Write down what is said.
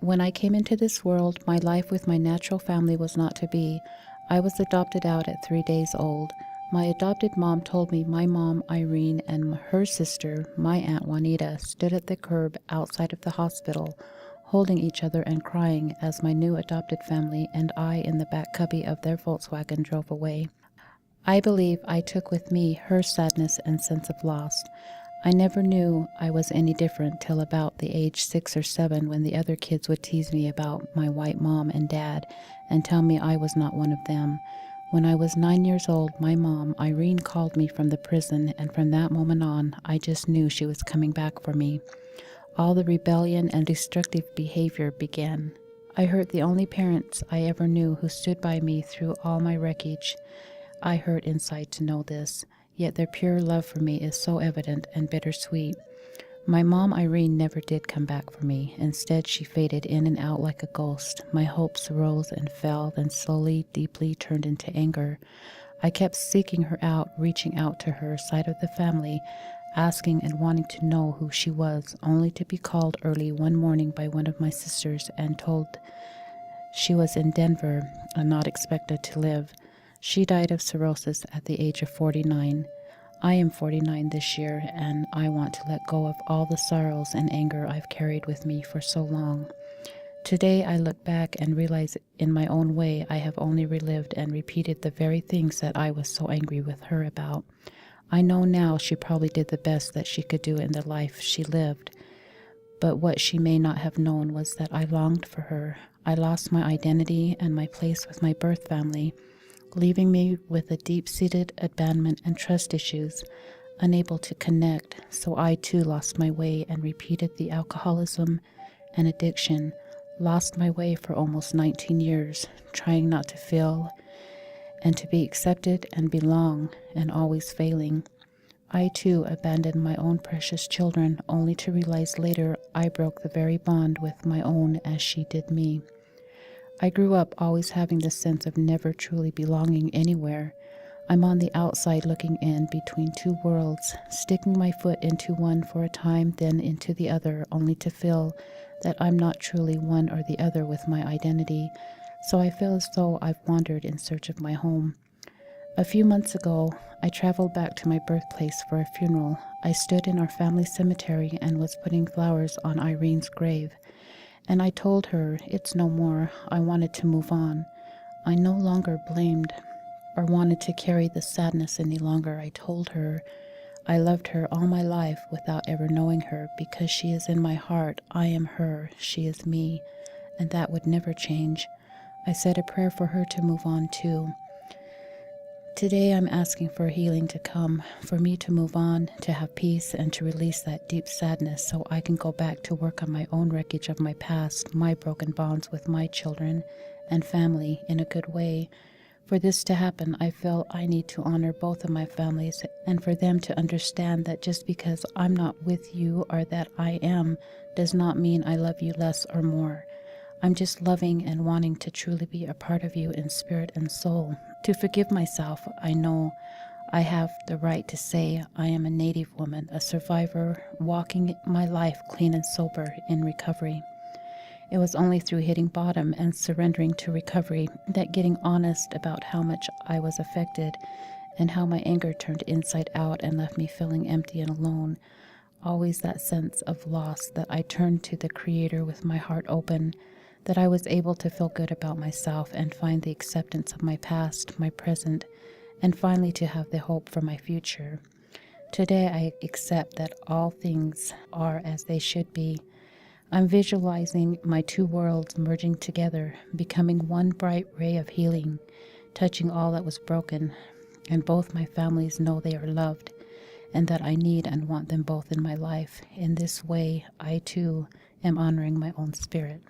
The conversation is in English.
When I came into this world, my life with my natural family was not to be. I was adopted out at 3 days old. My adopted mom told me my mom, Irene, and her sister, my Aunt Juanita, stood at the curb outside of the hospital, holding each other and crying as my new adopted family and I in the back cubby of their Volkswagen drove away. I believe I took with me her sadness and sense of loss. I never knew I was any different till about the age 6 or 7 when the other kids would tease me about my white mom and dad and tell me I was not one of them. When I was 9 years old, my mom, Irene, called me from the prison, and from that moment on, I just knew she was coming back for me. All the rebellion and destructive behavior began. I hurt the only parents I ever knew who stood by me through all my wreckage. I hurt inside to know this, yet their pure love for me is so evident and bittersweet. My mom, Irene, never did come back for me. Instead, she faded in and out like a ghost. My hopes rose and fell, then slowly, deeply turned into anger. I kept seeking her out, reaching out to her side of the family, asking and wanting to know who she was, only to be called early one morning by one of my sisters and told she was in Denver and not expected to live. She died of cirrhosis at the age of 49. I am 49 this year, and I want to let go of all the sorrows and anger I've carried with me for so long. Today I look back and realize in my own way I have only relived and repeated the very things that I was so angry with her about. I know now she probably did the best that she could do in the life she lived, but what she may not have known was that I longed for her. I lost my identity and my place with my birth family, leaving me with a deep-seated abandonment and trust issues, unable to connect, so I too lost my way and repeated the alcoholism and addiction, lost my way for almost 19 years, trying not to feel and to be accepted and belong, and always failing. I too abandoned my own precious children, only to realize later I broke the very bond with my own as she did me. I grew up always having the sense of never truly belonging anywhere. I'm on the outside looking in between two worlds, sticking my foot into one for a time, then into the other, only to feel that I'm not truly one or the other with my identity. So I feel as though I've wandered in search of my home. A few months ago, I traveled back to my birthplace for a funeral. I stood in our family cemetery and was putting flowers on Irene's grave. And I told her, it's no more. I wanted to move on. I no longer blamed or wanted to carry the sadness any longer. I told her I loved her all my life without ever knowing her, because she is in my heart. I am her. She is me. And that would never change. I said a prayer for her to move on too. Today I'm asking for healing to come, for me to move on, to have peace, and to release that deep sadness so I can go back to work on my own wreckage of my past, my broken bonds with my children and family in a good way. For this to happen, I feel I need to honor both of my families, and for them to understand that just because I'm not with you or that I am does not mean I love you less or more. I'm just loving and wanting to truly be a part of you in spirit and soul. To forgive myself, I know I have the right to say I am a Native woman, a survivor, walking my life clean and sober in recovery. It was only through hitting bottom and surrendering to recovery that getting honest about how much I was affected and how my anger turned inside out and left me feeling empty and alone. Always that sense of loss that I turned to the Creator with my heart open, that I was able to feel good about myself and find the acceptance of my past, my present, and finally to have the hope for my future. Today I accept that all things are as they should be. I'm visualizing my two worlds merging together, becoming one bright ray of healing, touching all that was broken, and both my families know they are loved, and that I need and want them both in my life. In this way, I too am honoring my own spirit.